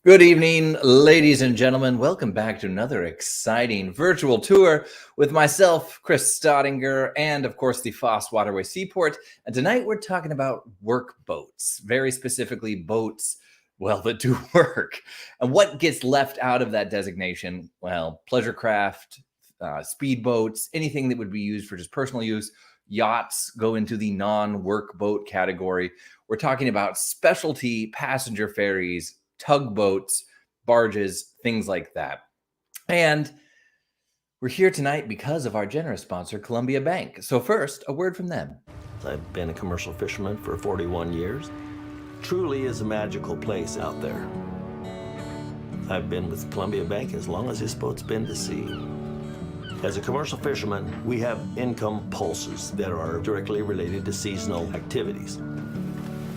Good evening, ladies and gentlemen. Welcome back to another exciting virtual tour with myself, Chris Staudinger, and of course the Foss Waterway Seaport. And tonight we're talking about work boats, very specifically boats, well, that do work. And what gets left out of that designation? Well, pleasure craft, speedboats, anything that would be used for just personal use. Yachts go into the non-work boat category. We're talking about specialty passenger ferries, tugboats, barges, things like that. And we're here tonight because of our generous sponsor, Columbia Bank. So first, a word from them. I've been a commercial fisherman for 41 years. Truly is a magical place out there. I've been with Columbia Bank as long as this boat's been to sea. As a commercial fisherman, we have income pulses that are directly related to seasonal activities.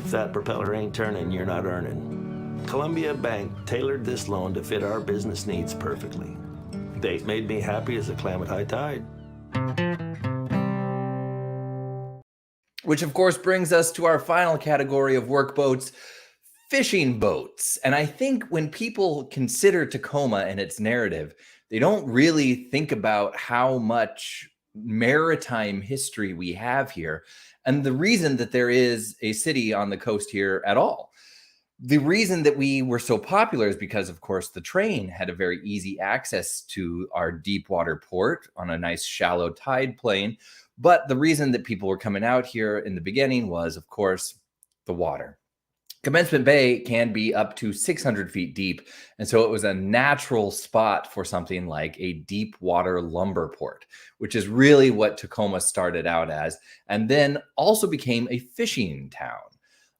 If that propeller ain't turning, you're not earning. Columbia Bank tailored this loan to fit our business needs perfectly. They made me happy as a clam at high tide. Which of course brings us to our final category of work boats, fishing boats. And I think when people consider Tacoma and its narrative, they don't really think about how much maritime history we have here and the reason that there is a city on the coast here at all. The reason that we were so popular is because, of course, the train had a very easy access to our deep water port on a nice shallow tide plane. But the reason that people were coming out here in the beginning was, of course, the water. Commencement Bay can be up to 600 feet deep. And so it was a natural spot for something like a deep water lumber port, which is really what Tacoma started out as, and then also became a fishing town.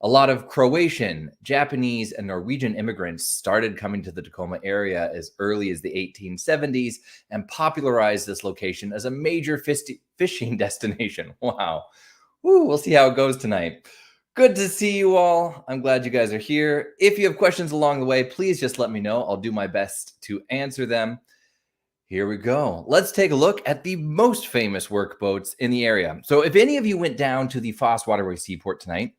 A lot of Croatian, Japanese, and Norwegian immigrants started coming to the Tacoma area as early as the 1870s and popularized this location as a major fishing destination. Wow. Woo, we'll see how it goes tonight. Good to see you all. I'm glad you guys are here. If you have questions along the way, please just let me know. I'll do my best to answer them. Here we go. Let's take a look at the most famous work boats in the area. So if any of you went down to the Foss Waterway Seaport tonight,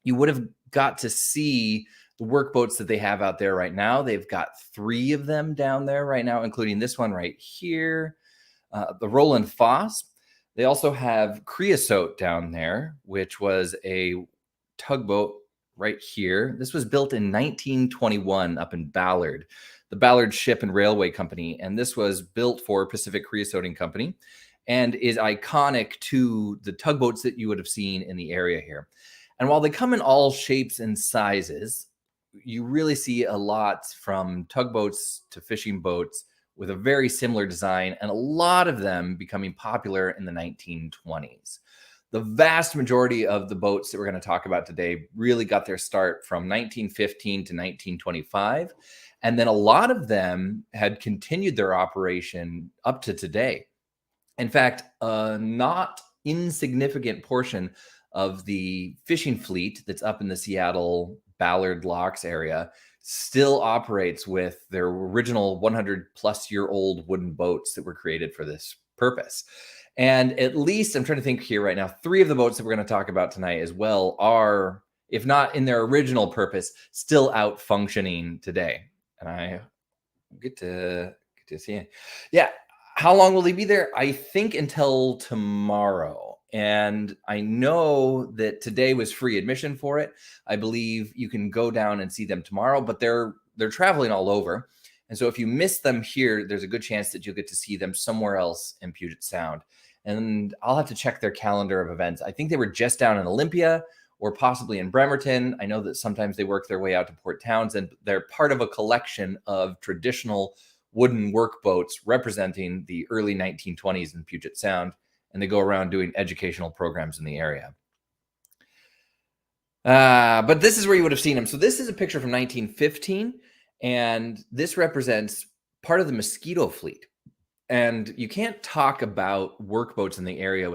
you would have got to see the work boats that they have out there right now. They've got 3 of them down there right now, including this one right here, the Roland Foss. They also have Creosote down there, which was a tugboat right here. This was built in 1921 up in Ballard, the Ballard Ship and Railway Company. And this was built for Pacific Creosoting Company and is iconic to the tugboats that you would have seen in the area here. And while they come in all shapes and sizes, you really see a lot from tugboats to fishing boats with a very similar design, and a lot of them becoming popular in the 1920s. The vast majority of the boats that we're going to talk about today really got their start from 1915 to 1925. And then a lot of them had continued their operation up to today. In fact, a not insignificant portion of the fishing fleet that's up in the Seattle Ballard Locks area still operates with their original 100-plus-year-old wooden boats that were created for this purpose. And at least, I'm trying to think here right now, 3 of the boats that we're going to talk about tonight as well are, if not in their original purpose, still out functioning today. And I get to see it. Yeah. How long will they be there? I think until tomorrow. And I know that today was free admission for it. I believe you can go down and see them tomorrow, but they're traveling all over. And so if you miss them here, there's a good chance that you'll get to see them somewhere else in Puget Sound. And I'll have to check their calendar of events. I think they were just down in Olympia or possibly in Bremerton. I know that sometimes they work their way out to Port Townsend. They're part of a collection of traditional wooden work boats representing the early 1920s in Puget Sound. And they go around doing educational programs in the area. But this is where you would have seen them. So this is a picture from 1915, and this represents part of the Mosquito fleet. And you can't talk about work boats in the area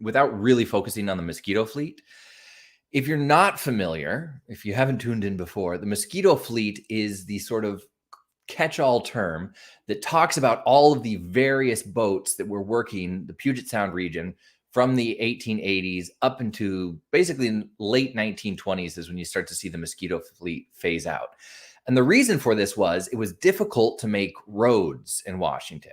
without really focusing on the Mosquito fleet. If you're not familiar, if you haven't tuned in before, the Mosquito fleet is the sort of catch-all term that talks about all of the various boats that were working the Puget Sound region from the 1880s up into basically late 1920s is when you start to see the mosquito fleet phase out. And the reason for this was it was difficult to make roads in Washington.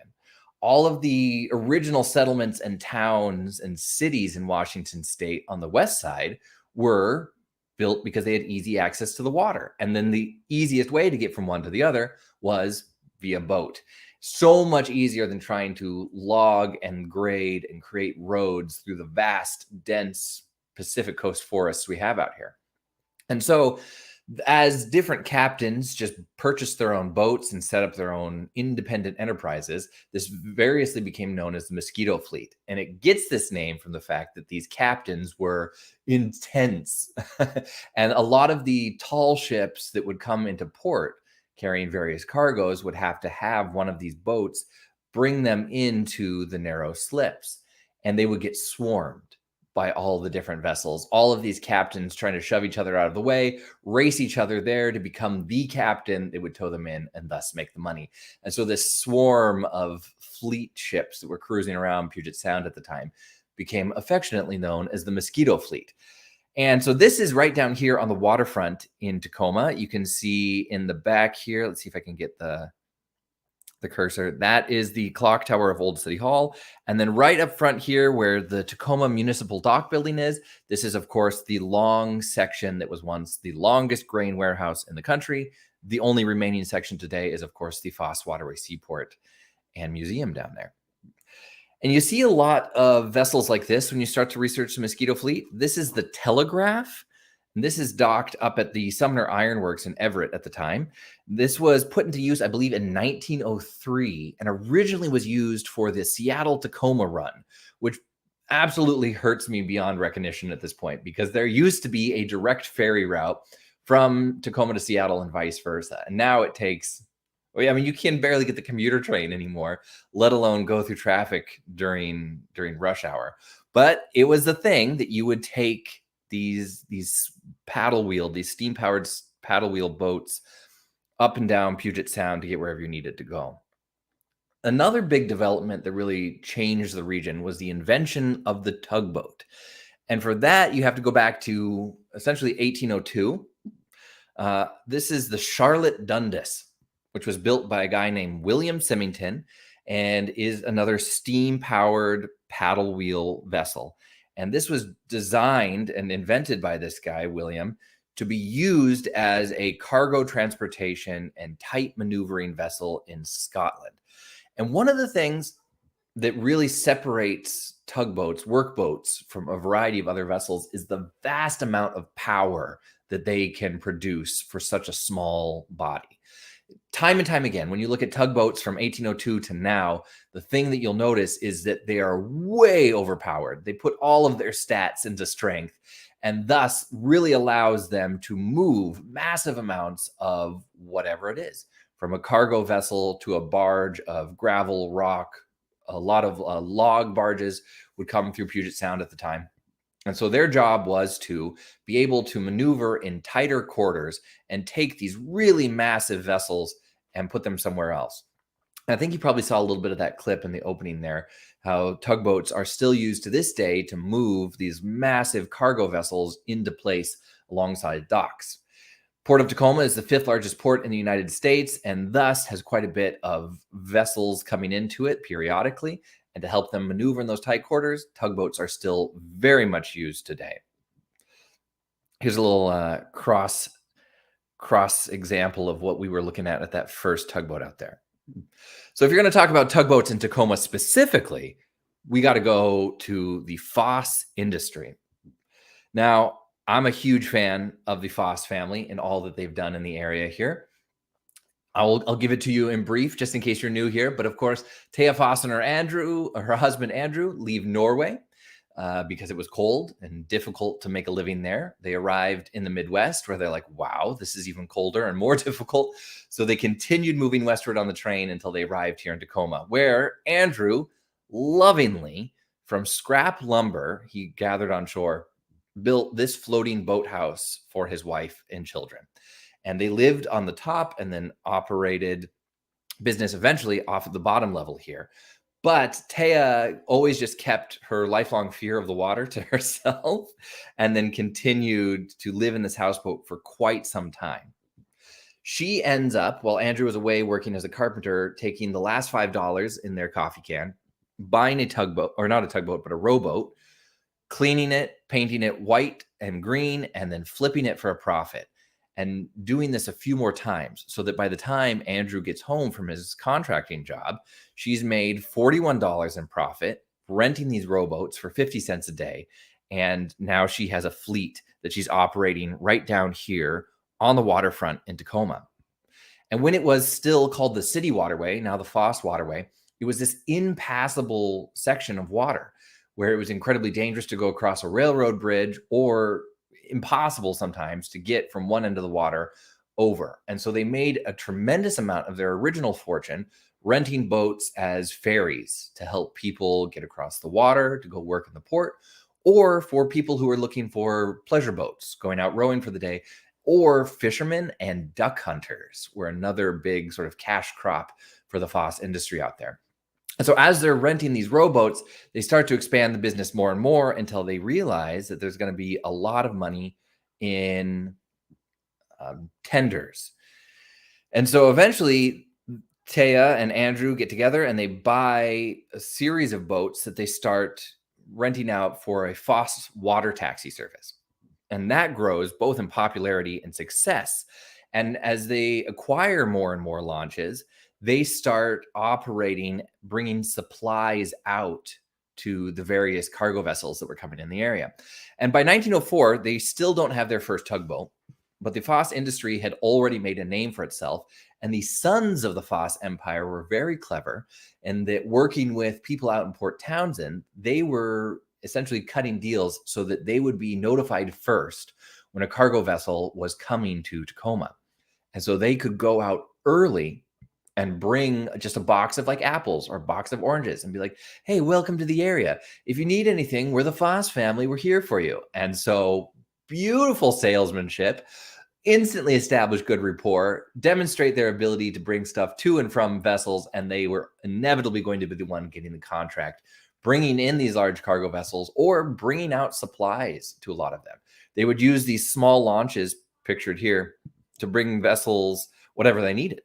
All of the original settlements and towns and cities in Washington state on the west side were built because they had easy access to the water. And then the easiest way to get from one to the other was via boat. So much easier than trying to log and grade and create roads through the vast, dense Pacific coast forests we have out here. And so as different captains just purchased their own boats and set up their own independent enterprises, this variously became known as the Mosquito Fleet. And it gets this name from the fact that these captains were intense. And a lot of the tall ships that would come into port carrying various cargoes would have to have one of these boats bring them into the narrow slips. And they would get swarmed by all the different vessels, all of these captains trying to shove each other out of the way, race each other there to become the captain that would tow them in and thus make the money. And so this swarm of fleet ships that were cruising around Puget Sound at the time became affectionately known as the Mosquito Fleet. And so this is right down here on the waterfront in Tacoma. You can see in the back here, let's see if I can get the cursor. That is the clock tower of Old City Hall. And then right up front here where the Tacoma Municipal Dock Building is, this is, of course, the long section that was once the longest grain warehouse in the country. The only remaining section today is, of course, the Foss Waterway Seaport and Museum down there. And you see a lot of vessels like this when you start to research the Mosquito Fleet. This is the Telegraph. And this is docked up at the Sumner Iron Works in Everett at the time. This was put into use, I believe, in 1903 and originally was used for the Seattle-Tacoma run, which absolutely hurts me beyond recognition at this point because there used to be a direct ferry route from Tacoma to Seattle and vice versa. And now it takes, I mean, you can barely get the commuter train anymore, let alone go through traffic during rush hour. But it was the thing that you would take these steam powered paddle wheel boats up and down Puget Sound to get wherever you needed to go. Another big development that really changed the region was the invention of the tugboat. And for that, you have to go back to essentially 1802. This is the Charlotte Dundas, which was built by a guy named William Symington and is another steam powered paddle wheel vessel. And this was designed and invented by this guy, William, to be used as a cargo transportation and tight maneuvering vessel in Scotland. And one of the things that really separates tugboats, workboats, from a variety of other vessels is the vast amount of power that they can produce for such a small body. Time and time again, when you look at tugboats from 1802 to now, the thing that you'll notice is that they are way overpowered. They put all of their stats into strength and thus really allows them to move massive amounts of whatever it is, from a cargo vessel to a barge of gravel, rock. A lot of log barges would come through Puget Sound at the time. And so their job was to be able to maneuver in tighter quarters and take these really massive vessels and put them somewhere else. And I think you probably saw a little bit of that clip in the opening there, how tugboats are still used to this day to move these massive cargo vessels into place alongside docks. Port of Tacoma is the 5th largest port in the United States and thus has quite a bit of vessels coming into it periodically. And to help them maneuver in those tight quarters, tugboats are still very much used today. Here's a little cross example of what we were looking at that first tugboat out there. So if you're going to talk about tugboats in Tacoma specifically, we got to go to the Foss industry. Now, I'm a huge fan of the Foss family and all that they've done in the area here. I'll give it to you in brief, just in case you're new here. But of course, Thea Foss and her husband Andrew, leave Norway because it was cold and difficult to make a living there. They arrived in the Midwest where they're like, wow, this is even colder and more difficult. So they continued moving westward on the train until they arrived here in Tacoma, where Andrew lovingly, from scrap lumber he gathered on shore, built this floating boathouse for his wife and children. And they lived on the top and then operated business eventually off of the bottom level here. But Taya always just kept her lifelong fear of the water to herself and then continued to live in this houseboat for quite some time. She ends up, while Andrew was away working as a carpenter, taking the last $5 in their coffee can, buying a tugboat, or not a tugboat, but a rowboat, cleaning it, painting it white and green, and then flipping it for a profit. And doing this a few more times so that by the time Andrew gets home from his contracting job, she's made $41 in profit, renting these rowboats for 50 cents a day. And now she has a fleet that she's operating right down here on the waterfront in Tacoma. And when it was still called the City Waterway, now the Foss Waterway, it was this impassable section of water where it was incredibly dangerous to go across a railroad bridge or impossible sometimes to get from one end of the water over. And so they made a tremendous amount of their original fortune renting boats as ferries to help people get across the water to go work in the port, or for people who are looking for pleasure boats going out rowing for the day, or fishermen and duck hunters were another big sort of cash crop for the Foss industry out there. And so as they're renting these rowboats, they start to expand the business more and more until they realize that there's going to be a lot of money in tenders. And so eventually Taya and Andrew get together and they buy a series of boats that they start renting out for a Foss water taxi service. And that grows both in popularity and success. And as they acquire more and more launches, they start operating, bringing supplies out to the various cargo vessels that were coming in the area. And by 1904, they still don't have their first tugboat, but the Foss industry had already made a name for itself. And the sons of the Foss Empire were very clever in that working with people out in Port Townsend, they were essentially cutting deals so that they would be notified first when a cargo vessel was coming to Tacoma. And so they could go out early and bring just a box of like apples or a box of oranges and be like, hey, welcome to the area. If you need anything, we're the Foss family. We're here for you. And so beautiful salesmanship, instantly establish good rapport, demonstrate their ability to bring stuff to and from vessels. And they were inevitably going to be the one getting the contract, bringing in these large cargo vessels or bringing out supplies to a lot of them. They would use these small launches pictured here to bring vessels whatever they needed.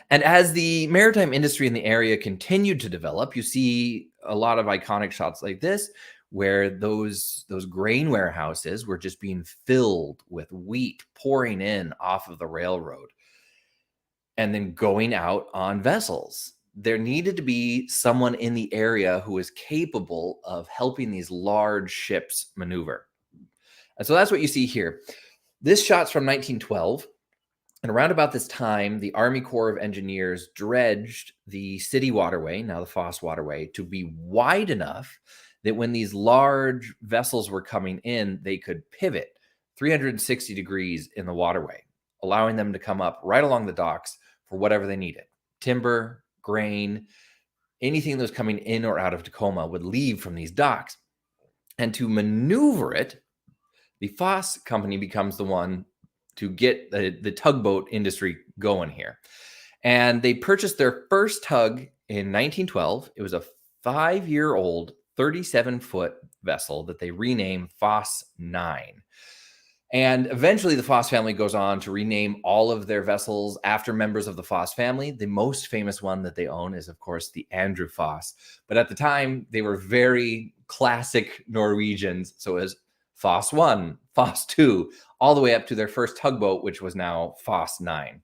And as the maritime industry in the area continued to develop, you see a lot of iconic shots like this, where those grain warehouses were just being filled with wheat pouring in off of the railroad and then going out on vessels. There needed to be someone in the area who was capable of helping these large ships maneuver. And so that's what you see here. This shot's from 1912. And around about this time, the Army Corps of Engineers dredged the City Waterway, now the Foss Waterway, to be wide enough that when these large vessels were coming in, they could pivot 360 degrees in the waterway, allowing them to come up right along the docks for whatever they needed. Timber, grain, anything that was coming in or out of Tacoma would leave from these docks. And to maneuver it, the Foss Company becomes the one to get the tugboat industry going here. And they purchased their first tug in 1912. It was a 5-year-old 37-foot vessel that they renamed Foss 9. And eventually the Foss family goes on to rename all of their vessels after members of the Foss family. The most famous one that they own is, of course, the Andrew Foss. But at the time, they were very classic Norwegians. So it was Foss 1, Foss 2, all the way up to their first tugboat, which was now Foss 9.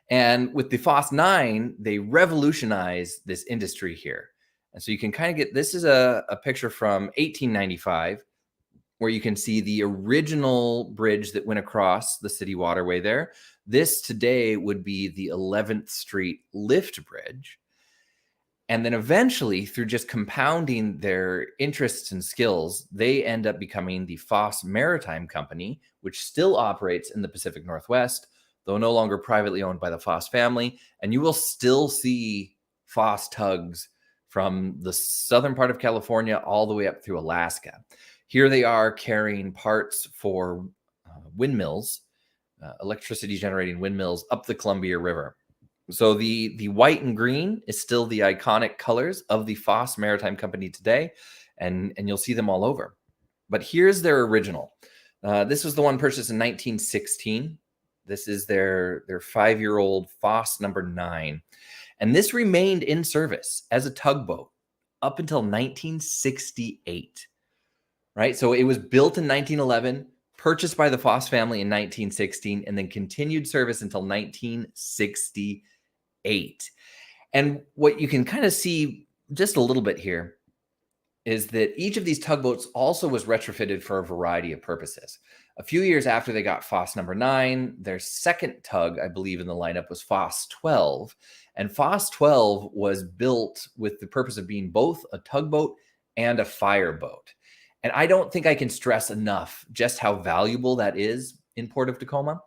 And with the Foss 9, they revolutionized this industry here. And so you can kind of get, this is a picture from 1895, where you can see the original bridge that went across the City Waterway there. This today would be the 11th Street lift bridge. And then eventually, through just compounding their interests and skills, they end up becoming the Foss Maritime Company, which still operates in the Pacific Northwest, though no longer privately owned by the Foss family. And you will still see Foss tugs from the southern part of California all the way up through Alaska. Here they are carrying parts for windmills, electricity generating windmills up the Columbia River. So the white and green is still the iconic colors of the Foss Maritime Company today, and you'll see them all over. But here's their original. This was the one purchased in 1916. This is their 5-year-old Foss number 9. And this remained in service as a tugboat up until 1968, right? So it was built in 1911, purchased by the Foss family in 1916, and then continued service until 1968. And what you can kind of see just a little bit here is that each of these tugboats also was retrofitted for a variety of purposes. A few years after they got Foss number 9, their second tug, I believe, in the lineup was Foss 12. And Foss 12 was built with the purpose of being both a tugboat and a fireboat. And I don't think I can stress enough just how valuable that is in Port of Tacoma.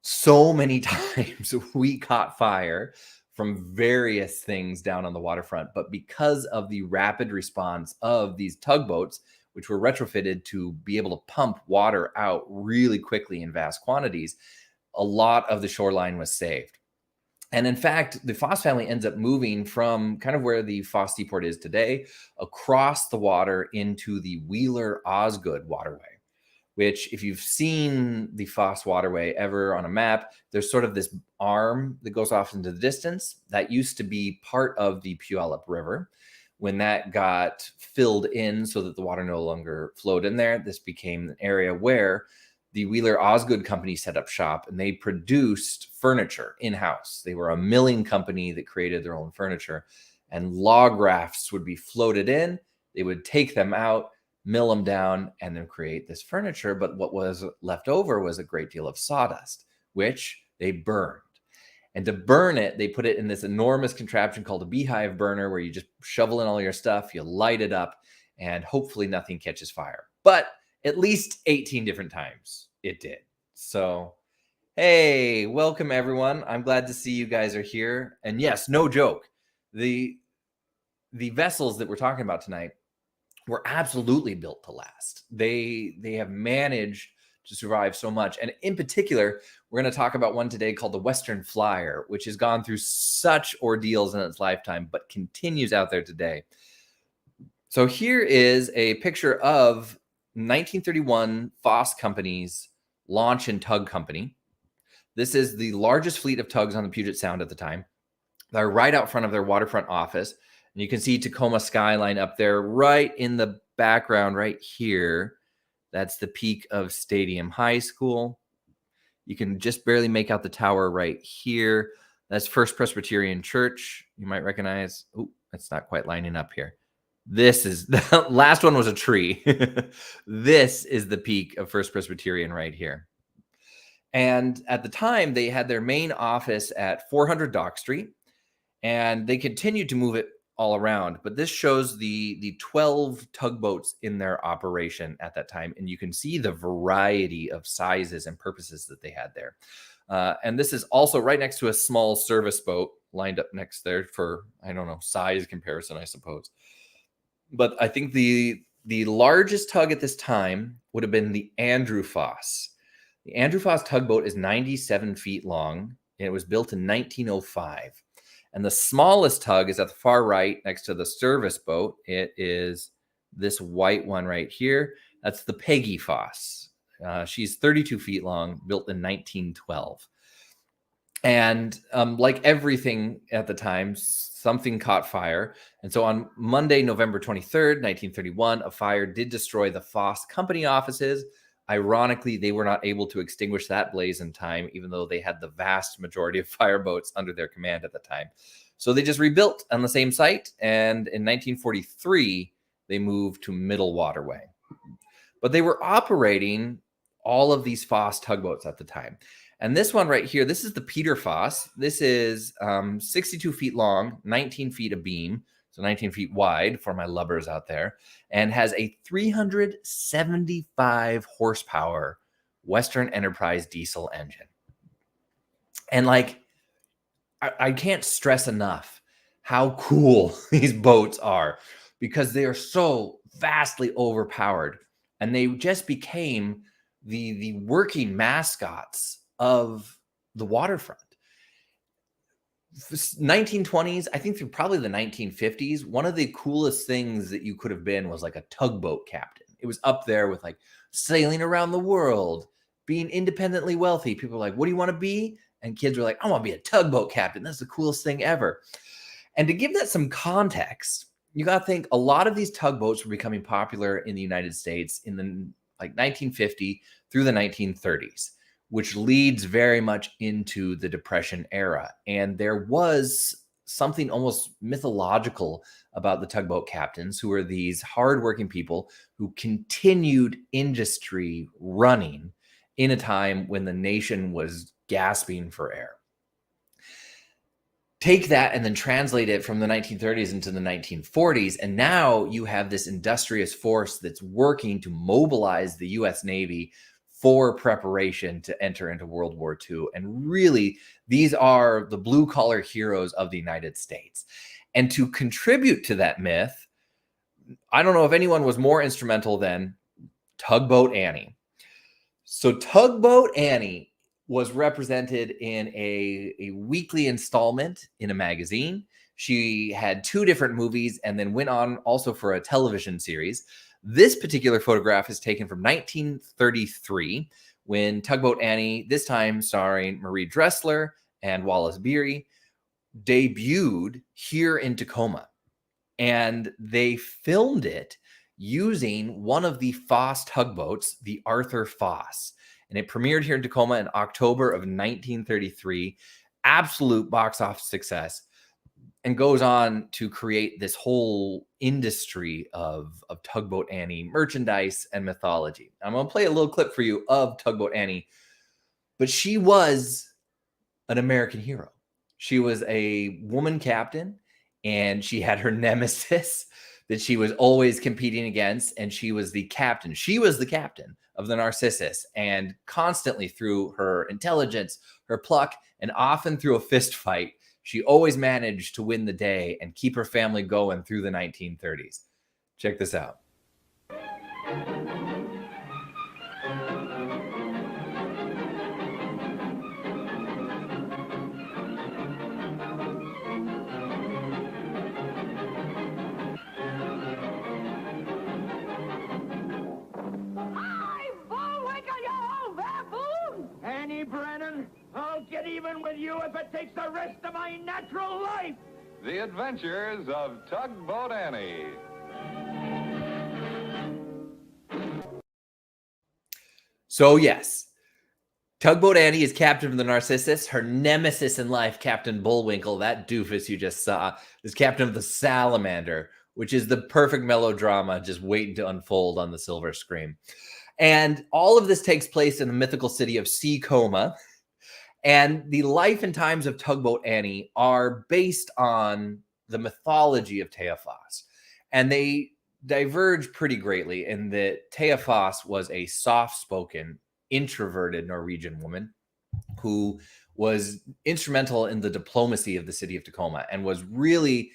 So many times we caught fire from various things down on the waterfront, but because of the rapid response of these tugboats, which were retrofitted to be able to pump water out really quickly in vast quantities, a lot of the shoreline was saved. And in fact, the Foss family ends up moving from kind of where the Foss Seaport is today across the water into the Wheeler-Osgood Waterway, which if you've seen the Foss Waterway ever on a map, there's sort of this arm that goes off into the distance. That used to be part of the Puyallup River. When that got filled in so that the water no longer flowed in there, this became an area where the Wheeler-Osgood company set up shop, and they produced furniture in-house. They were a milling company that created their own furniture, and log rafts would be floated in. They would take them out, mill them down, and then create this furniture. But what was left over was a great deal of sawdust, which they burned. And to burn it, they put it in this enormous contraption called a beehive burner, where you just shovel in all your stuff, you light it up, and hopefully nothing catches fire. But at least 18 different times it did. So, hey, welcome everyone. I'm glad to see you guys are here. And yes, no joke, the vessels that we're talking about tonight were absolutely built to last. They have managed to survive so much. And in particular, we're going to talk about one today called the Western Flyer, which has gone through such ordeals in its lifetime, but continues out there today. So here is a picture of 1931 Foss Company's launch and tug company. This is the largest fleet of tugs on the Puget Sound at the time. They're right out front of their waterfront office. And you can see Tacoma skyline up there right in the background right here. That's the peak of Stadium High School. You can just barely make out the tower right here. That's First Presbyterian Church. You might recognize. Oh, that's not quite lining up here. This is the last one was a tree. This is the peak of First Presbyterian right here. And at the time, they had their main office at 400 Dock Street, and they continued to move it all around. But this shows the 12 tugboats in their operation at that time. And you can see the variety of sizes and purposes that they had there. And this is also right next to a small service boat lined up next there for, I don't know, size comparison, I suppose. But I think the largest tug at this time would have been the Andrew Foss. The Andrew Foss tugboat is 97 feet long, and it was built in 1905. And the smallest tug is at the far right next to the service boat. It is this white one right here. That's the Peggy Foss. She's 32 feet long, built in 1912. And like everything at the time, something caught fire. And so on Monday, November 23rd, 1931, a fire did destroy the Foss Company offices. Ironically, they were not able to extinguish that blaze in time, even though they had the vast majority of fireboats under their command at the time. So they just rebuilt on the same site. And in 1943, they moved to Middle Waterway. But they were operating all of these Foss tugboats at the time. And this one right here, this is the Peter Foss. This is 62 feet long, 19 feet abeam, so 19 feet wide for my lubbers out there, and has a 375 horsepower Western Enterprise diesel engine. And like, I can't stress enough how cool these boats are, because they are so vastly overpowered, and they just became the working mascots of the waterfront. 1920s, I think through probably the 1950s, one of the coolest things that you could have been was like a tugboat captain. It was up there with like sailing around the world, being independently wealthy. People were like, what do you want to be? And kids were like, I want to be a tugboat captain. That's the coolest thing ever. And to give that some context, you got to think a lot of these tugboats were becoming popular in the United States in the like 1950 through the 1930s, which leads very much into the Depression era. And there was something almost mythological about the tugboat captains, who were these hardworking people who continued industry running in a time when the nation was gasping for air. Take that and then translate it from the 1930s into the 1940s. And now you have this industrious force that's working to mobilize the US Navy for preparation to enter into World War II. And really, these are the blue collar heroes of the United States. And to contribute to that myth, I don't know if anyone was more instrumental than Tugboat Annie. So Tugboat Annie was represented in a weekly installment in a magazine. She had 2 different movies and then went on also for a television series. This particular photograph is taken from 1933 when Tugboat Annie, this time starring Marie Dressler and Wallace Beery, debuted here in Tacoma. And they filmed it using one of the Foss tugboats, the Arthur Foss. And it premiered here in Tacoma in October of 1933. Absolute box office success. And goes on to create this whole industry of Tugboat Annie merchandise and mythology. I'm going to play a little clip for you of Tugboat Annie. But she was an American hero. She was a woman captain, and she had her nemesis that she was always competing against, and she was the captain. She was the captain of the Narcissus, and constantly through her intelligence, her pluck, and often through a fist fight, she always managed to win the day and keep her family going through the 1930s. Check this out. I'll get even with you if it takes the rest of my natural life. The Adventures of Tugboat Annie. So yes, Tugboat Annie is captain of the Narcissus. Her nemesis in life, Captain Bullwinkle, that doofus you just saw, is captain of the Salamander, which is the perfect melodrama just waiting to unfold on the silver screen. And all of this takes place in the mythical city of Tacoma. And the life and times of Tugboat Annie are based on the mythology of Foss. And they diverge pretty greatly in that Foss was a soft-spoken, introverted Norwegian woman who was instrumental in the diplomacy of the city of Tacoma and was really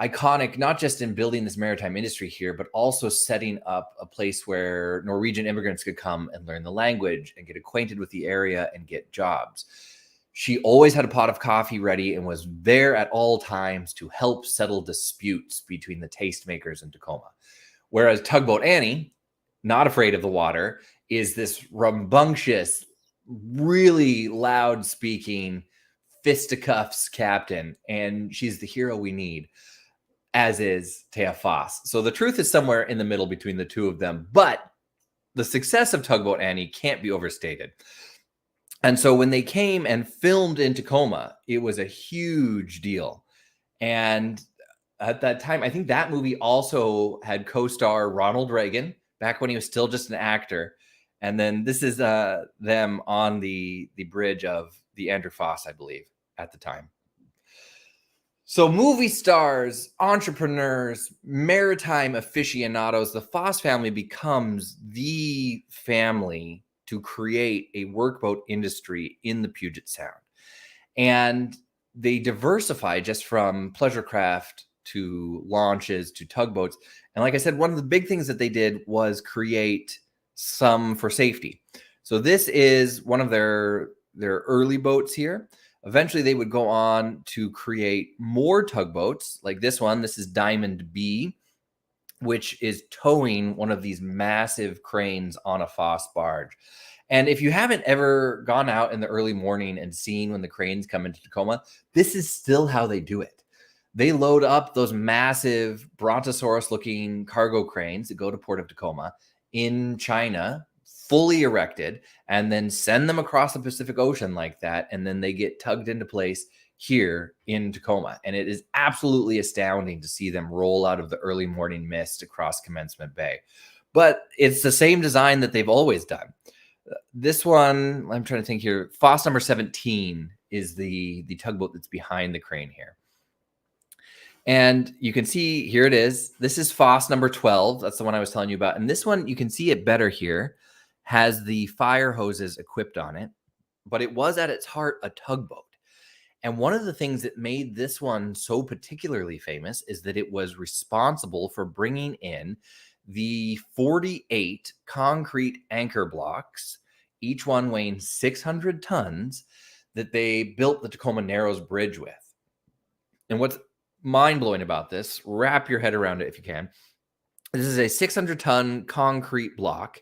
iconic, not just in building this maritime industry here, but also setting up a place where Norwegian immigrants could come and learn the language and get acquainted with the area and get jobs. She always had a pot of coffee ready and was there at all times to help settle disputes between the tastemakers in Tacoma. Whereas Tugboat Annie, not afraid of the water, is this rambunctious, really loud speaking fisticuffs captain. And she's the hero we need, as is Foss. So the truth is somewhere in the middle between the two of them. But the success of Tugboat Annie can't be overstated. And so when they came and filmed in Tacoma, it was a huge deal. And at that time, I think that movie also had co-star Ronald Reagan, back when he was still just an actor. And then this is them on the bridge of the Andrew Foss, I believe, at the time. So movie stars, entrepreneurs, maritime aficionados, the Foss family becomes the family to create a workboat industry in the Puget Sound. And they diversify just from pleasure craft to launches to tugboats. And like I said, one of the big things that they did was create some for safety. So this is one of their early boats here. Eventually, they would go on to create more tugboats like this one. This is Diamond B, which is towing one of these massive cranes on a Foss barge. And if you haven't ever gone out in the early morning and seen when the cranes come into Tacoma, this is still how they do it. They load up those massive brontosaurus-looking cargo cranes that go to Port of Tacoma in China, fully erected, and then send them across the Pacific Ocean like that, and then they get tugged into place here in Tacoma. And it is absolutely astounding to see them roll out of the early morning mist across Commencement Bay. But it's the same design that they've always done. This one, I'm trying to think here, Foss number 17 is the tugboat that's behind the crane here. And you can see, here it is. This is Foss number 12. That's the one I was telling you about. And this one, you can see it better here, has the fire hoses equipped on it, but it was at its heart a tugboat. And one of the things that made this one so particularly famous is that it was responsible for bringing in the 48 concrete anchor blocks, each one weighing 600 tons, that they built the Tacoma Narrows Bridge with. And what's mind-blowing about this, wrap your head around it if you can, this is a 600-ton concrete block,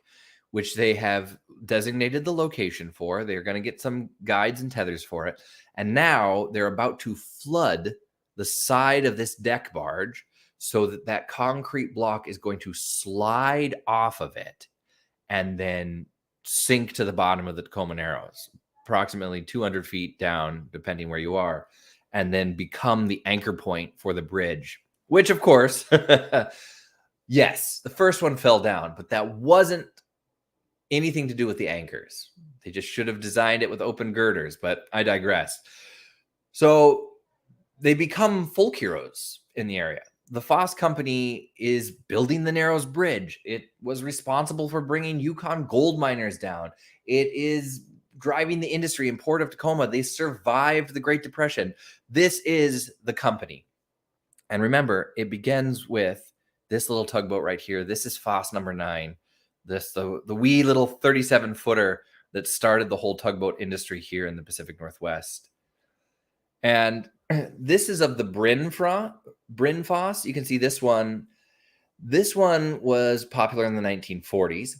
which they have designated the location for. They're going to get some guides and tethers for it. And now they're about to flood the side of this deck barge so that that concrete block is going to slide off of it and then sink to the bottom of the Tacoma Narrows, approximately 200 feet down, depending where you are, and then become the anchor point for the bridge, which, of course, yes, the first one fell down, but that wasn't anything to do with the anchors. They just should have designed it with open girders, but I digress. So they become folk heroes in the area. The Foss Company is building the Narrows Bridge. It was responsible for bringing Yukon gold miners down. It is driving the industry in Port of Tacoma. They survived the Great Depression. This is the company. And remember, it begins with this little tugboat right here. This is Foss number 9. The wee little 37-footer that started the whole tugboat industry here in the Pacific Northwest. And this is of the Bryn Foss. You can see this one. This one was popular in the 1940s.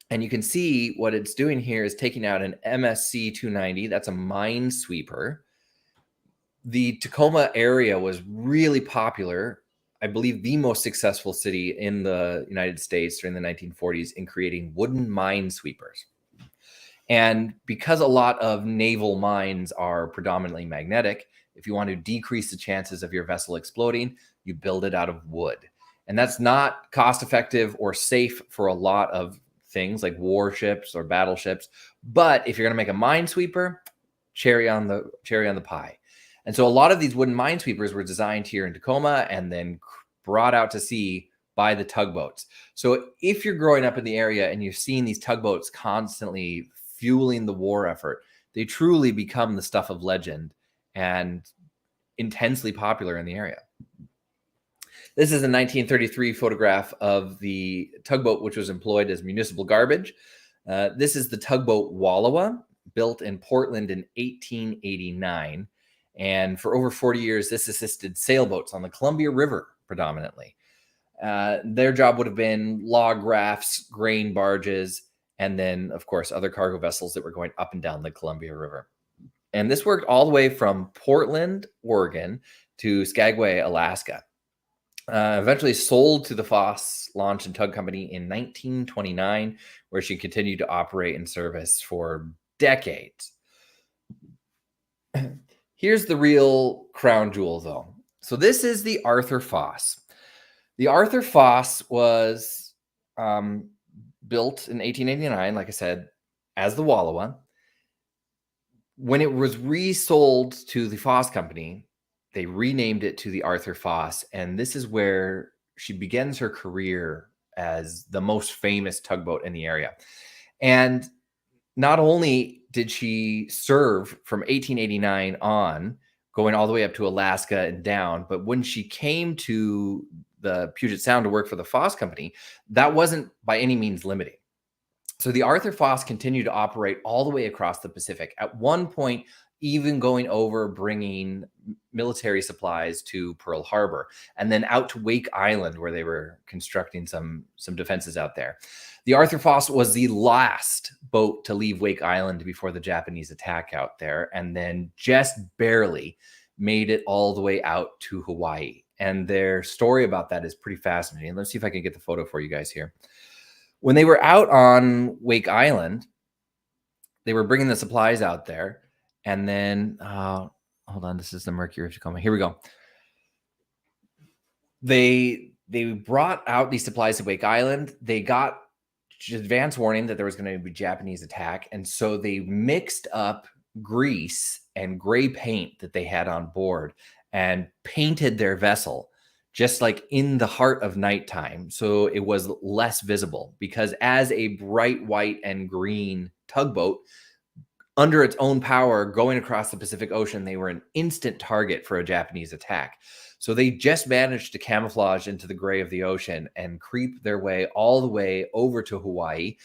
And you can see what it's doing here is taking out an MSC 290. That's a minesweeper. The Tacoma area was really popular. I believe the most successful city in the United States during the 1940s in creating wooden minesweepers. And because a lot of naval mines are predominantly magnetic, if you want to decrease the chances of your vessel exploding, you build it out of wood. And that's not cost effective or safe for a lot of things like warships or battleships. But if you're going to make a minesweeper, cherry on the pie. And so a lot of these wooden minesweepers were designed here in Tacoma and then brought out to sea by the tugboats. So if you're growing up in the area and you're seeing these tugboats constantly fueling the war effort, they truly become the stuff of legend and intensely popular in the area. This is a 1933 photograph of the tugboat, which was employed as municipal garbage. This is the tugboat Wallowa, built in Portland in 1889. And for over 40 years, this assisted sailboats on the Columbia River predominantly. Their job would have been log rafts, grain barges, and then, of course, other cargo vessels that were going up and down the Columbia River. And this worked all the way from Portland, Oregon, to Skagway, Alaska. Eventually sold to the Foss Launch and Tug Company in 1929, where she continued to operate in service for decades. Here's the real crown jewel, though. So this is the Arthur Foss. The Arthur Foss was built in 1889, like I said, as the Wallowa. When it was resold to the Foss Company, they renamed it to the Arthur Foss, and this is where she begins her career as the most famous tugboat in the area. And not only did she serve from 1889 on, going all the way up to Alaska and down, but when she came to the Puget Sound to work for the Foss Company, that wasn't by any means limiting. So the Arthur Foss continued to operate all the way across the Pacific. At one point, even going over bringing military supplies to Pearl Harbor, and then out to Wake Island, where they were constructing some defenses out there. The Arthur Foss was the last boat to leave Wake Island before the Japanese attack out there, and then just barely made it all the way out to Hawaii. And their story about that is pretty fascinating. Let's see if I can get the photo for you guys here. When they were out on Wake Island, they were bringing the supplies out there. And then, hold on, this is the Mercury Tacoma. Here we go. They brought out these supplies to Wake Island. They got advance warning that there was going to be Japanese attack. And so they mixed up grease and gray paint that they had on board and painted their vessel just like in the heart of nighttime, so it was less visible, because as a bright white and green tugboat under its own power going across the Pacific Ocean, they were an instant target for a Japanese attack. So they just managed to camouflage into the gray of the ocean and creep their way all the way over to Hawaii,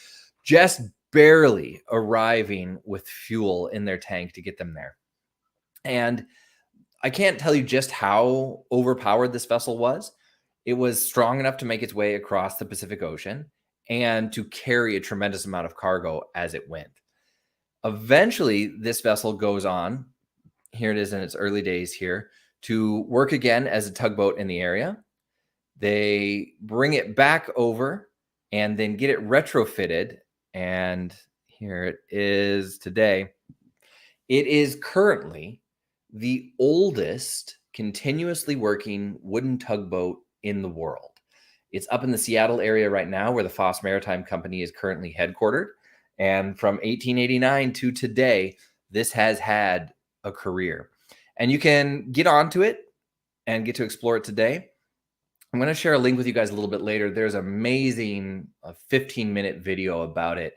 just barely arriving with fuel in their tank to get them there. And I can't tell you just how overpowered this vessel was. It was strong enough to make its way across the Pacific Ocean and to carry a tremendous amount of cargo as it went. Eventually, this vessel goes on, here it is in its early days here, to work again as a tugboat in the area. They bring it back over and then get it retrofitted. And here it is today. It is currently the oldest continuously working wooden tugboat in the world. It's up in the Seattle area right now, where the Foss Maritime Company is currently headquartered. And from 1889 to today, this has had a career. And you can get onto it and get to explore it today. I'm going to share a link with you guys a little bit later. There's an amazing 15-minute video about it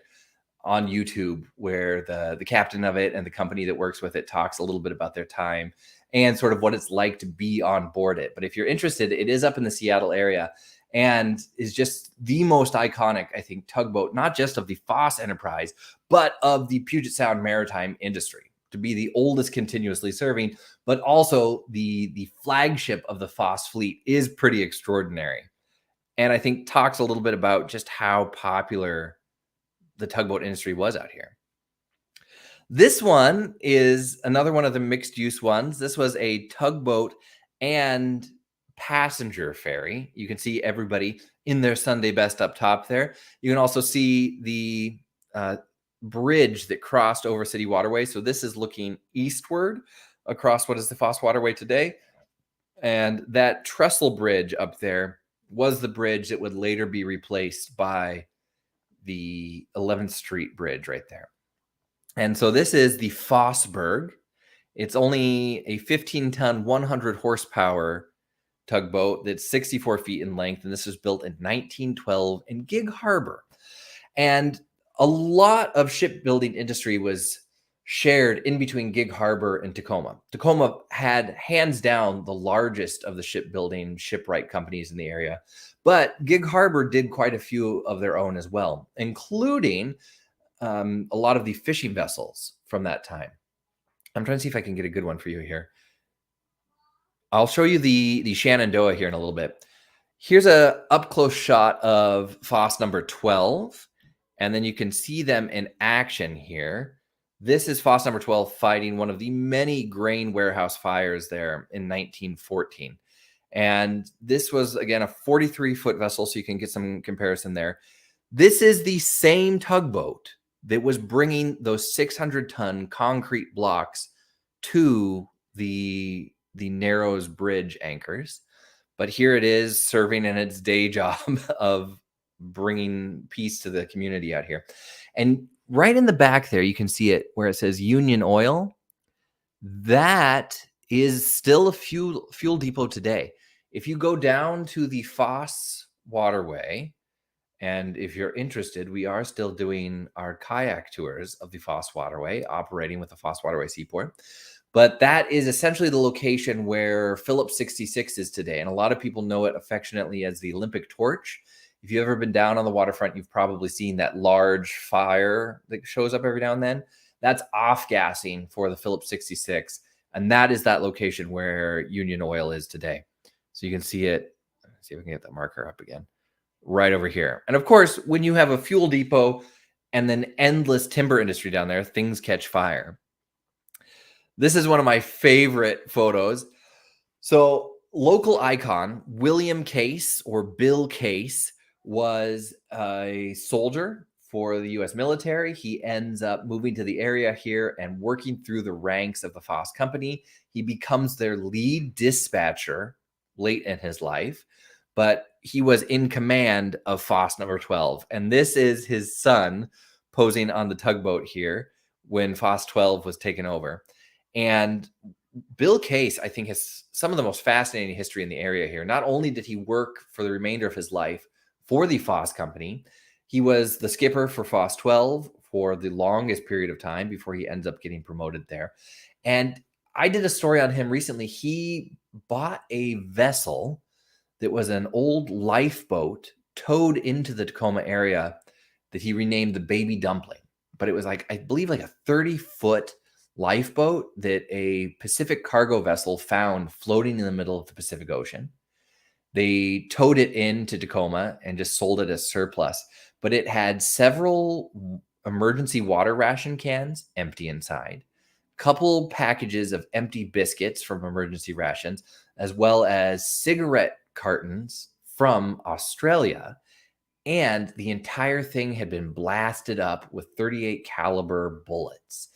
on YouTube, where the captain of it and the company that works with it talks a little bit about their time and sort of what it's like to be on board it. But if you're interested, it is up in the Seattle area and is just the most iconic, I think, tugboat, not just of the Foss enterprise, but of the Puget Sound maritime industry, to be the oldest continuously serving, but also the flagship of the Foss fleet is pretty extraordinary. And I think talks a little bit about just how popular the tugboat industry was out here. This one is another one of the mixed use ones. This was a tugboat and passenger ferry. You can see everybody in their Sunday best up top there. You can also see the bridge that crossed over City Waterway. So this is looking eastward across what is the Foss Waterway today. And that trestle bridge up there was the bridge that would later be replaced by the 11th Street Bridge right there. And so this is the Fossberg. It's only a 15-ton, 100 horsepower tugboat that's 64 feet in length. And this was built in 1912 in Gig Harbor. And a lot of shipbuilding industry was shared in between Gig Harbor and Tacoma. Tacoma had hands down the largest of the shipbuilding shipwright companies in the area, but Gig Harbor did quite a few of their own as well, including a lot of the fishing vessels from that time. I'm trying to see if I can get a good one for you here. I'll show you the Shenandoah here in a little bit. Here's a up close shot of Foss number 12, and then you can see them in action here. This is Foss number 12 fighting one of the many grain warehouse fires there in 1914. And this was, again, a 43-foot vessel, so you can get some comparison there. This is the same tugboat that was bringing those 600-ton concrete blocks to the Narrows Bridge anchors. But here it is serving in its day job of bringing peace to the community out here. And right in the back there, you can see it where it says Union Oil. That is still a fuel depot today. If you go down to the Foss Waterway, and if you're interested, we are still doing our kayak tours of the Foss Waterway, operating with the Foss Waterway Seaport. But that is essentially the location where Phillips 66 is today. And a lot of people know it affectionately as the Olympic Torch. If you've ever been down on the waterfront, you've probably seen that large fire that shows up every now and then. That's off-gassing for the Phillips 66. And that is that location where Union Oil is today. So you can see it. Let's see if we can get that marker up again. Right over here. And of course, when you have a fuel depot and then endless timber industry down there, things catch fire. This is one of my favorite photos. So local icon William Case, or Bill Case, was a soldier for the U.S. military. He ends up moving to the area here and working through the ranks of the Foss Company. He becomes their lead dispatcher late in his life, but he was in command of Foss number 12. And this is his son posing on the tugboat here when Foss 12 was taken over. And Bill Case, I think, has some of the most fascinating history in the area here. Not only did he work for the remainder of his life for the Foss Company, he was the skipper for Foss 12 for the longest period of time before he ends up getting promoted there. And I did a story on him recently. He bought a vessel that was an old lifeboat towed into the Tacoma area that he renamed the Baby Dumpling. But it was like, I believe, like a 30-foot lifeboat that a Pacific cargo vessel found floating in the middle of the Pacific Ocean. They towed it into Tacoma and just sold it as surplus, but it had several emergency water ration cans empty inside, couple packages of empty biscuits from emergency rations, as well as cigarette cartons from Australia. And the entire thing had been blasted up with 38 caliber bullets.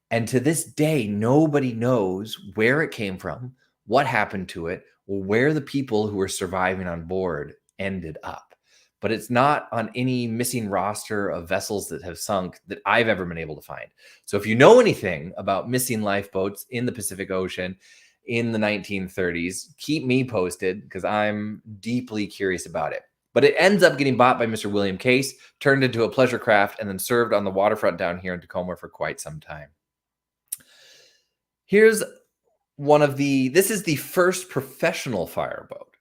And to this day, nobody knows where it came from, what happened to it, or where the people who were surviving on board ended up. But it's not on any missing roster of vessels that have sunk that I've ever been able to find. So if you know anything about missing lifeboats in the Pacific Ocean in the 1930s, keep me posted because I'm deeply curious about it. But it ends up getting bought by Mr. William Case, turned into a pleasure craft, and then served on the waterfront down here in Tacoma for quite some time. Here's this is the first professional fireboat.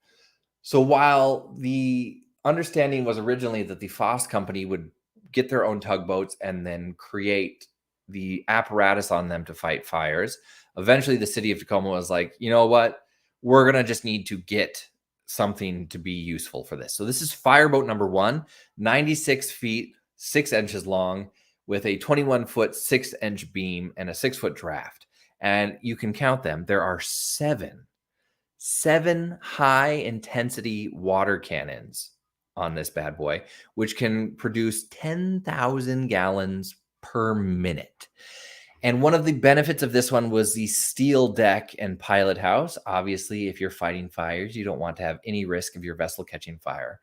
So while the understanding was originally that the Foss Company would get their own tugboats and then create the apparatus on them to fight fires, eventually the city of Tacoma was like, you know what? We're going to just need to get something to be useful for this. So this is fireboat number 1, 96 feet, 6 inches long, with a 21-foot, 6-inch beam and a 6-foot draft. And you can count them. There are seven high-intensity water cannons on this bad boy, which can produce 10,000 gallons per minute. And one of the benefits of this one was the steel deck and pilot house. Obviously, if you're fighting fires, you don't want to have any risk of your vessel catching fire.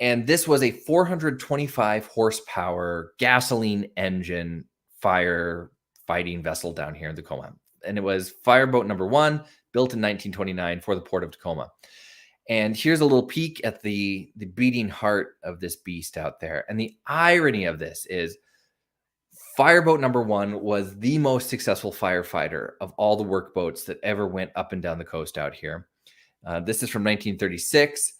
And this was a 425 horsepower gasoline engine fire fighting vessel down here in Tacoma. And it was fireboat number 1, built in 1929 for the port of Tacoma. And here's a little peek at the beating heart of this beast out there. And the irony of this is fireboat number 1 was the most successful firefighter of all the workboats that ever went up and down the coast out here. This is from 1936.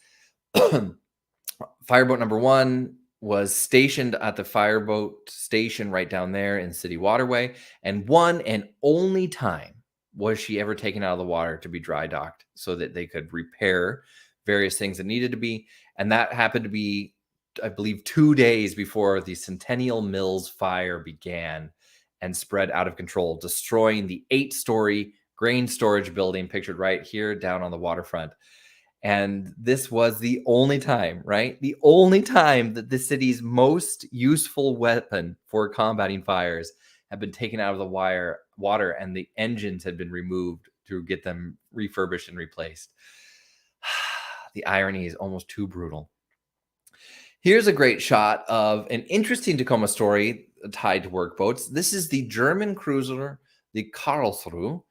Fireboat number 1 was stationed at the fireboat station right down there in City Waterway. And one and only time was she ever taken out of the water to be dry docked so that they could repair various things that needed to be. And that happened to be, I believe, 2 days before the Centennial Mills fire began and spread out of control, destroying the 8-story grain storage building pictured right here down on the waterfront. And this was the only time, right? The only time that the city's most useful weapon for combating fires had been taken out of the water and the engines had been removed to get them refurbished and replaced. The irony is almost too brutal. Here's a great shot of an interesting Tacoma story tied to workboats. This is the German cruiser, the Karlsruhe,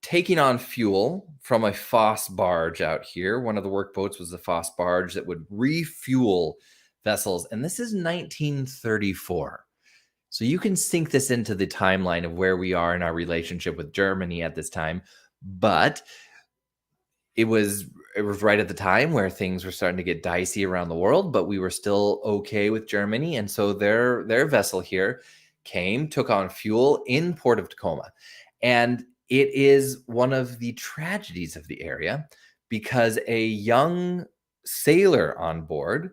taking on fuel from a Foss barge out here. One of the workboats was the Foss barge that would refuel vessels. And this is 1934. So you can sink this into the timeline of where we are in our relationship with Germany at this time. But it was right at the time where things were starting to get dicey around the world, but we were still okay with Germany. And so their vessel here came, took on fuel in Port of Tacoma. And it is one of the tragedies of the area because a young sailor on board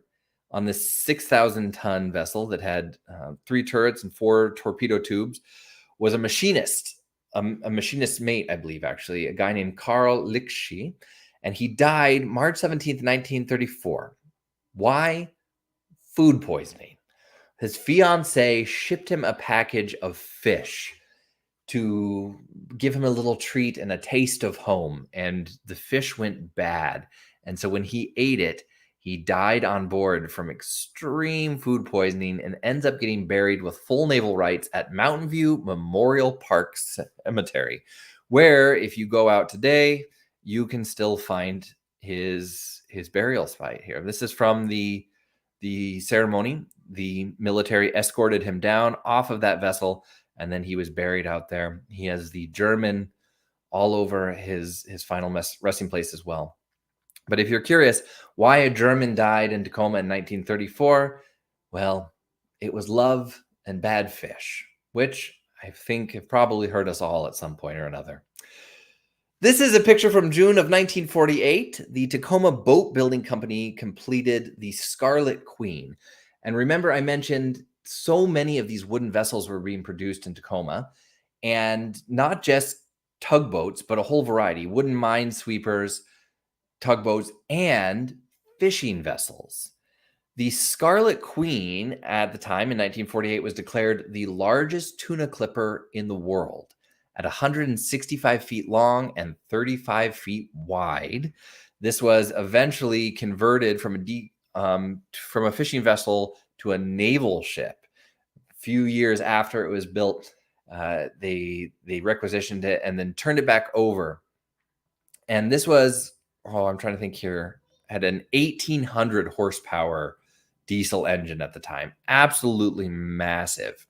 on this 6,000-ton vessel that had 3 turrets and 4 torpedo tubes was a machinist, a machinist's mate, I believe, actually, a guy named Carl Lickschi, and he died March 17th, 1934. Why? Food poisoning. His fiancée shipped him a package of fish to give him a little treat and a taste of home, and the fish went bad. And so when he ate it, he died on board from extreme food poisoning and ends up getting buried with full naval rights at Mountain View Memorial Park Cemetery, where if you go out today, you can still find his burial site here. This is from the ceremony. The military escorted him down off of that vessel, and then he was buried out there. He has the German all over his final resting place as well. But if you're curious why a German died in Tacoma in 1934, well, it was love and bad fish, which I think have probably hurt us all at some point or another. This is a picture from June of 1948. The Tacoma Boat Building Company completed the Scarlet Queen. And remember, I mentioned so many of these wooden vessels were being produced in Tacoma, and not just tugboats, but a whole variety: wooden minesweepers, tugboats, and fishing vessels. The Scarlet Queen at the time in 1948 was declared the largest tuna clipper in the world at 165 feet long and 35 feet wide. This was eventually converted from a fishing vessel to a naval ship. A few years after it was built, they requisitioned it and then turned it back over. And this was, I'm trying to think here, had an 1,800 horsepower diesel engine at the time. Absolutely massive.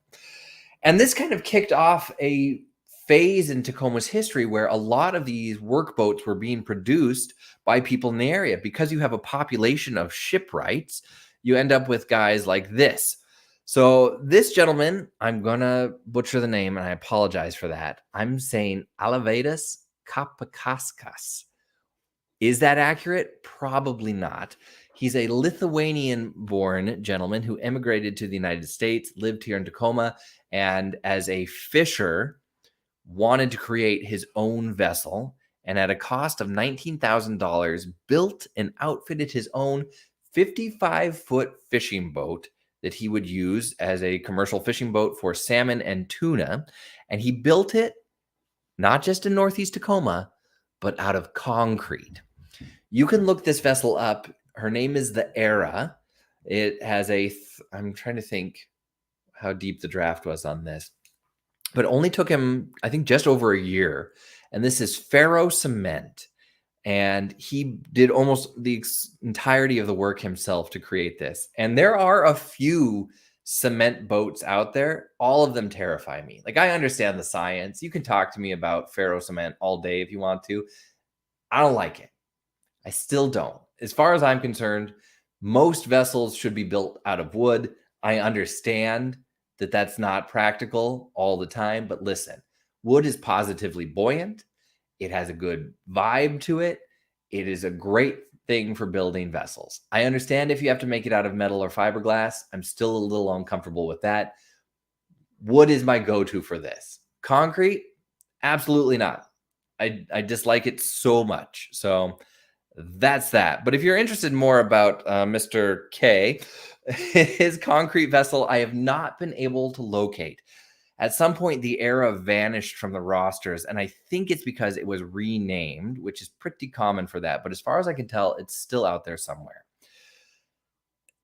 And this kind of kicked off a phase in Tacoma's history where a lot of these workboats were being produced by people in the area. Because you have a population of shipwrights, you end up with guys like this. So this gentleman, I'm going to butcher the name, and I apologize for that. I'm saying Alavidas Kapakaskas. Is that accurate? Probably not. He's a Lithuanian-born gentleman who emigrated to the United States, lived here in Tacoma, and as a fisher, wanted to create his own vessel, and at a cost of $19,000, built and outfitted his own 55-foot fishing boat that he would use as a commercial fishing boat for salmon and tuna. And he built it not just in Northeast Tacoma, but out of concrete. You can look this vessel up. Her name is the Era. It has I'm trying to think how deep the draft was on this, but it only took him, I think, just over a year. And this is ferro cement. And he did almost the entirety of the work himself to create this. And there are a few cement boats out there. All of them terrify me. Like, I understand the science. You can talk to me about ferro cement all day if you want to. I don't like it. I still don't. As far as I'm concerned, most vessels should be built out of wood. I understand that that's not practical all the time, but listen, wood is positively buoyant. It has a good vibe to it. It is a great thing for building vessels. I understand if you have to make it out of metal or fiberglass. I'm still a little uncomfortable with that. Wood is my go-to for this. Concrete? Absolutely not. I dislike it so much. So that's that. But if you're interested more about Mr. K, his concrete vessel, I have not been able to locate. At some point, the Era vanished from the rosters, and I think it's because it was renamed, which is pretty common for that. But as far as I can tell, it's still out there somewhere.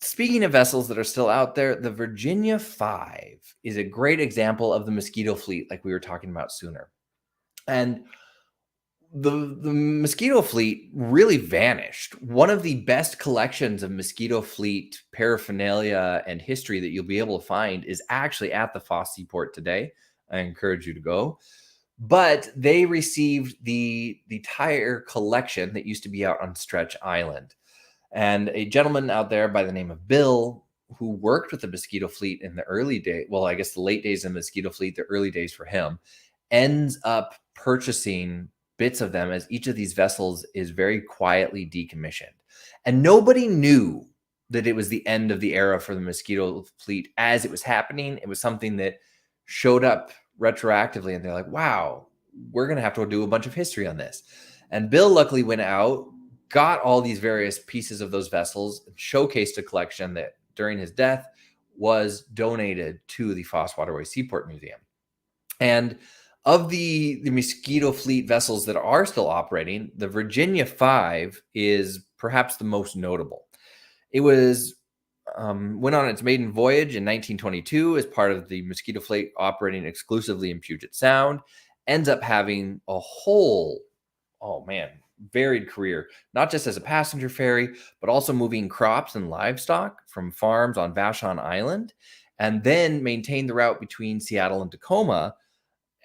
Speaking of vessels that are still out there, the Virginia 5 is a great example of the Mosquito fleet, like we were talking about sooner. And the Mosquito fleet really vanished. One of the best collections of Mosquito fleet paraphernalia and history that you'll be able to find is actually at the Foss Seaport today. I encourage you to go. But they received the entire collection that used to be out on Stretch Island. And a gentleman out there by the name of Bill who worked with the Mosquito Fleet in the early day, well, I guess the late days of the Mosquito Fleet, the early days for him, ends up purchasing bits of them as each of these vessels is very quietly decommissioned. And nobody knew that it was the end of the era for the Mosquito Fleet as it was happening. It was something that showed up retroactively, and they're like, wow, we're going to have to do a bunch of history on this. And Bill luckily went out, got all these various pieces of those vessels, showcased a collection that during his death was donated to the Foss Waterway Seaport Museum. And of the Mosquito Fleet vessels that are still operating, the Virginia 5 is perhaps the most notable. It was went on its maiden voyage in 1922 as part of the Mosquito Fleet operating exclusively in Puget Sound. Ends up having a whole, varied career, not just as a passenger ferry, but also moving crops and livestock from farms on Vashon Island, and then maintained the route between Seattle and Tacoma,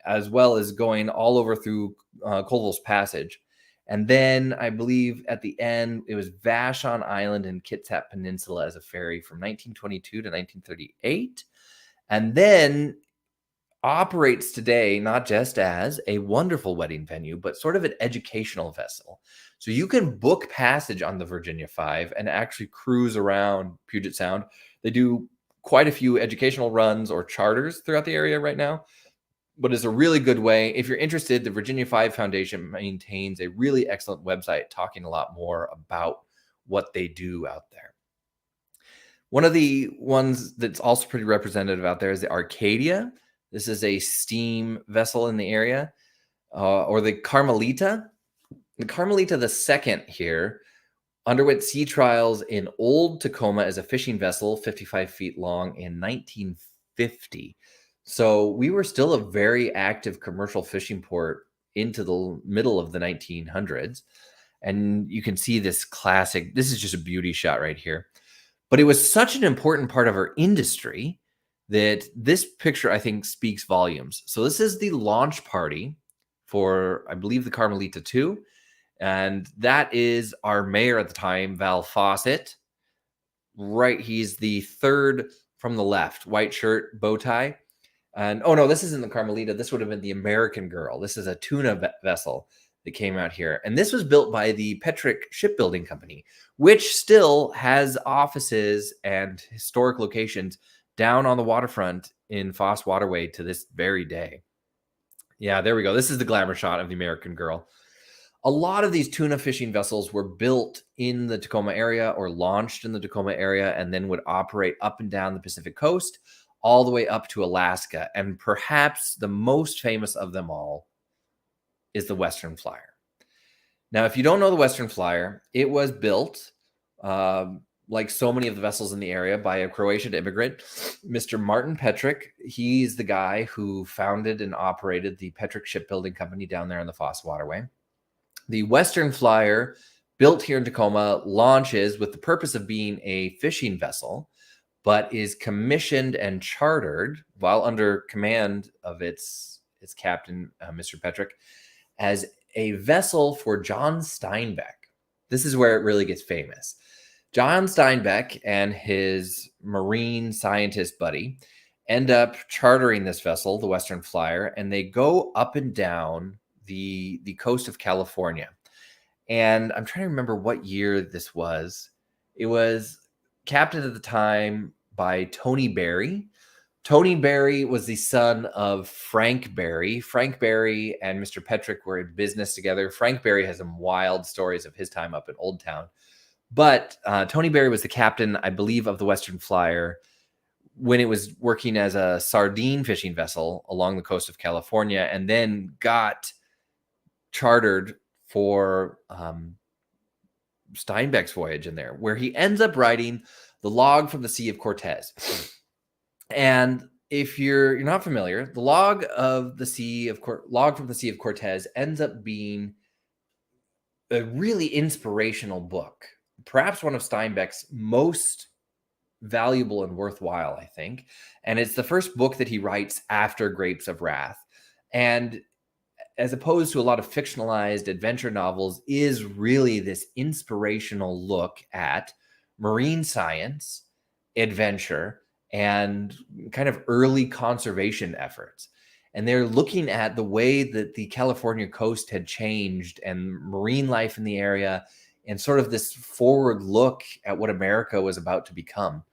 as well as going all over through Colville's Passage. And then I believe at the end, it was Vashon Island and Kitsap Peninsula as a ferry from 1922 to 1938. And then operates today not just as a wonderful wedding venue, but sort of an educational vessel. So you can book passage on the Virginia 5 and actually cruise around Puget Sound. They do quite a few educational runs or charters throughout the area right now, but it's a really good way. If you're interested, the Virginia 5 Foundation maintains a really excellent website talking a lot more about what they do out there. One of the ones that's also pretty representative out there is the Arcadia. This is a steam vessel in the area, or the Carmelita. The Carmelita II here underwent sea trials in Old Tacoma as a fishing vessel, 55 feet long, in 1950. So we were still a very active commercial fishing port into the middle of the 1900s. And you can see this classic, this is just a beauty shot right here. But it was such an important part of our industry that this picture, I think, speaks volumes. So this is the launch party for, I believe, the Carmelita II. And that is our mayor at the time, Val Fawcett. Right, he's the third from the left, white shirt, bow tie. And, oh no, this isn't the Carmelita. This would have been the American Girl. This is a tuna vessel that came out here. And this was built by the Petrick Shipbuilding Company, which still has offices and historic locations down on the waterfront in Foss Waterway to this very day. Yeah, there we go. This is the glamour shot of the American Girl. A lot of these tuna fishing vessels were built in the Tacoma area or launched in the Tacoma area and then would operate up and down the Pacific coast all the way up to Alaska. And perhaps the most famous of them all is the Western Flyer. Now, if you don't know the Western Flyer, it was built like so many of the vessels in the area by a Croatian immigrant, Mr. Martin Petrick. He's the guy who founded and operated the Petrick Shipbuilding Company down there on the Foss Waterway. The Western Flyer, built here in Tacoma, launches with the purpose of being a fishing vessel, but is commissioned and chartered while under command of its captain, Mr. Petrick, as a vessel for John Steinbeck. This is where it really gets famous. John Steinbeck and his marine scientist buddy end up chartering this vessel, the Western Flyer, and they go up and down the coast of California. And I'm trying to remember what year this was. It was captained at the time by Tony Berry. Tony Berry was the son of Frank Berry. Frank Berry and Mr. Petrick were in business together. Frank Berry has some wild stories of his time up in Old Town. But Tony Berry was the captain, I believe, of the Western Flyer when it was working as a sardine fishing vessel along the coast of California, and then got chartered for Steinbeck's voyage in there, where he ends up writing the log from the Sea of Cortez. And if you're not familiar, the log from the Sea of Cortez ends up being a really inspirational book, perhaps one of Steinbeck's most valuable and worthwhile, I think. And it's the first book that he writes after Grapes of Wrath. And as opposed to a lot of fictionalized adventure novels, is really this inspirational look at marine science adventure and kind of early conservation efforts. And they're looking at the way that the California coast had changed and marine life in the area and sort of this forward look at what America was about to become.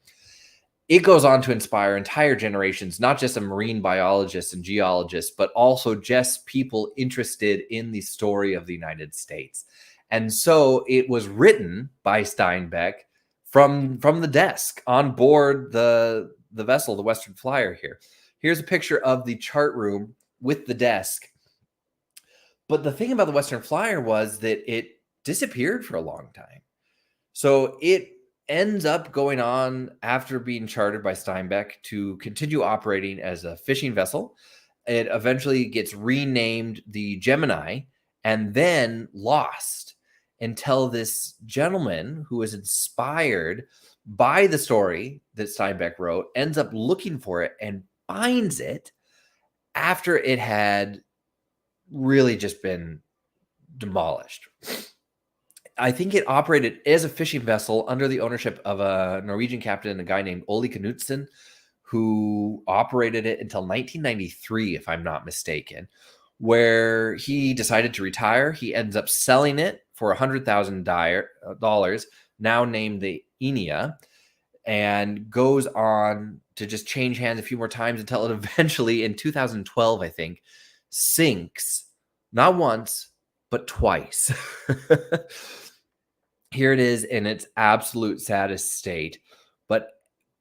It goes on to inspire entire generations, not just of marine biologists and geologists, but also just people interested in the story of the United States. And so it was written by Steinbeck from the desk on board the vessel, the Western Flyer here. Here's a picture of the chart room with the desk. But the thing about the Western Flyer was that it disappeared for a long time. So it ends up going on after being chartered by Steinbeck to continue operating as a fishing vessel. It eventually gets renamed the Gemini and then lost until this gentleman who was inspired by the story that Steinbeck wrote ends up looking for it and finds it after it had really just been demolished. I think it operated as a fishing vessel under the ownership of a Norwegian captain, a guy named Ole Knutsen, who operated it until 1993, if I'm not mistaken, where he decided to retire. He ends up selling it for $100,000, now named the Inia, and goes on to just change hands a few more times until it eventually, in 2012, I think, sinks, not once, but twice. Here it is in its absolute saddest state, but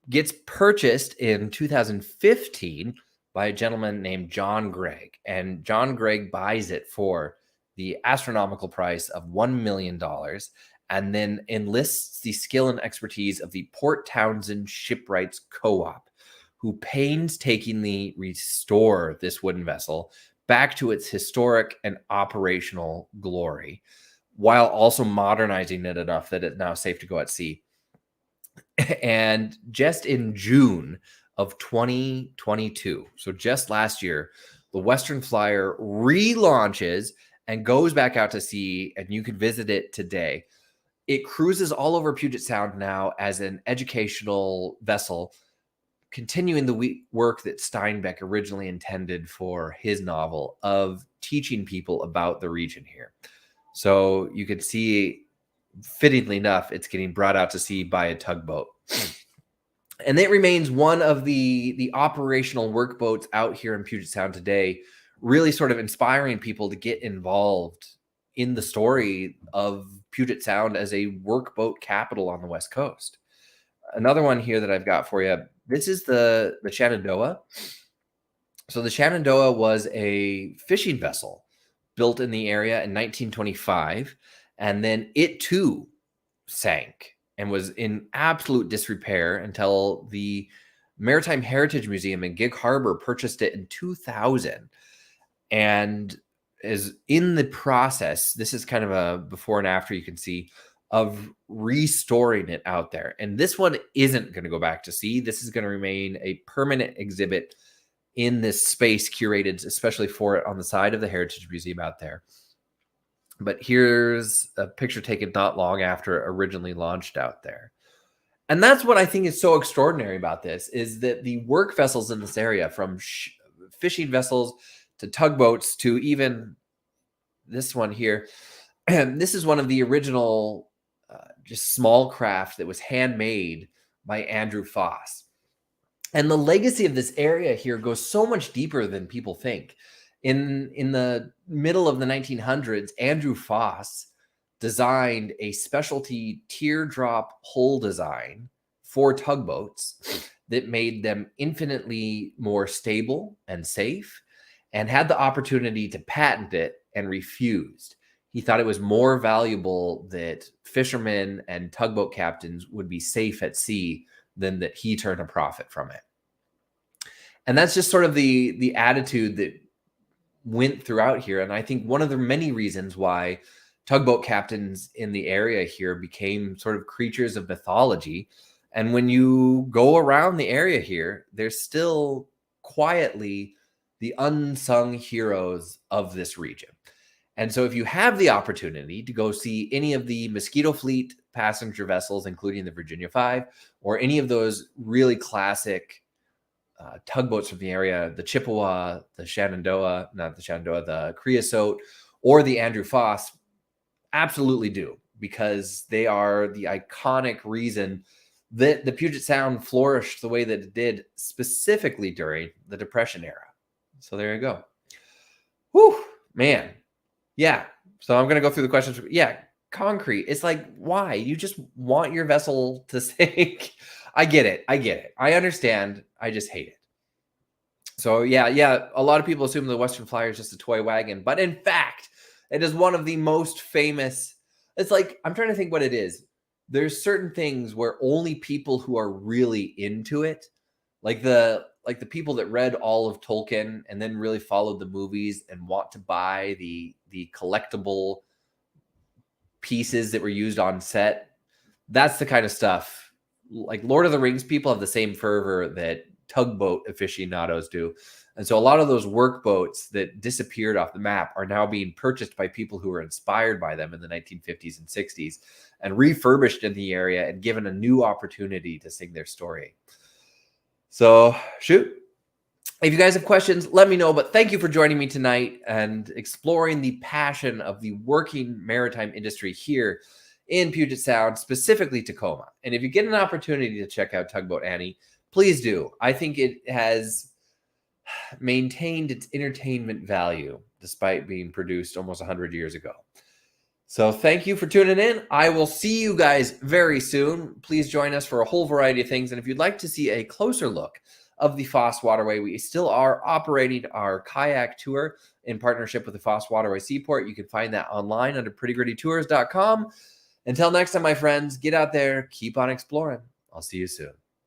gets purchased in 2015 by a gentleman named John Gregg. And John Gregg buys it for the astronomical price of $1 million and then enlists the skill and expertise of the Port Townsend Shipwrights Co-op, who painstakingly restore this wooden vessel back to its historic and operational glory, while also modernizing it enough that it's now safe to go at sea. And just in June of 2022, so just last year, the Western Flyer relaunches and goes back out to sea, and you can visit it today. It cruises all over Puget Sound now as an educational vessel, continuing the work that Steinbeck originally intended for his novel of teaching people about the region here. So you can see, fittingly enough, it's getting brought out to sea by a tugboat. And it remains one of the operational workboats out here in Puget Sound today, really sort of inspiring people to get involved in the story of Puget Sound as a workboat capital on the West Coast. Another one here that I've got for you, this is the Shenandoah. So the Shenandoah was a fishing vessel built in the area in 1925, and then it too sank and was in absolute disrepair until the Maritime Heritage Museum in Gig Harbor purchased it in 2000. And is in the process, this is kind of a before and after you can see, of restoring it out there. And this one isn't going to go back to sea. This is going to remain a permanent exhibit in this space curated especially for it on the side of the Heritage Museum out there. But here's a picture taken not long after it originally launched out there. And that's what I think is so extraordinary about this, is that the work vessels in this area, from fishing vessels to tugboats to even this one here, this is one of the original just small craft that was handmade by Andrew Foss. And the legacy of this area here goes so much deeper than people think. In the middle of the 1900s, Andrew Foss designed a specialty teardrop hull design for tugboats that made them infinitely more stable and safe, and had the opportunity to patent it and refused. He thought it was more valuable that fishermen and tugboat captains would be safe at sea than that he turn a profit from it. And that's just sort of the attitude that went throughout here. And I think one of the many reasons why tugboat captains in the area here became sort of creatures of mythology. And when you go around the area here, there's still quietly the unsung heroes of this region. And so if you have the opportunity to go see any of the Mosquito Fleet passenger vessels, including the Virginia 5, or any of those really classic tugboats from the area, the Chippewa, the Shenandoah, not the Shenandoah, the Creosote, or the Andrew Foss, absolutely do, because they are the iconic reason that the Puget Sound flourished the way that it did, specifically during the Depression era. So there you go. Whew, man. Yeah. So I'm going to go through the questions. Yeah. Concrete. It's like, why? You just want your vessel to sink. I get it. I understand. I just hate it. So yeah. A lot of people assume the Western Flyer is just a toy wagon, but in fact, it is one of the most famous. It's like, I'm trying to think what it is. There's certain things where only people who are really into it, like the people that read all of Tolkien and then really followed the movies and want to buy the collectible pieces that were used on set. That's the kind of stuff. Like Lord of the Rings people have the same fervor that tugboat aficionados do. And so a lot of those workboats that disappeared off the map are now being purchased by people who were inspired by them in the 1950s and 60s and refurbished in the area and given a new opportunity to sing their story. So shoot. If you guys have questions, let me know. But thank you for joining me tonight and exploring the passion of the working maritime industry here in Puget Sound, specifically Tacoma. And if you get an opportunity to check out Tugboat Annie, please do. I think it has maintained its entertainment value despite being produced almost 100 years ago. So thank you for tuning in. I will see you guys very soon. Please join us for a whole variety of things. And if you'd like to see a closer look of the Foss Waterway, we still are operating our kayak tour in partnership with the Foss Waterway Seaport. You can find that online under prettygrittytours.com. Until next time, my friends, get out there, keep on exploring. I'll see you soon.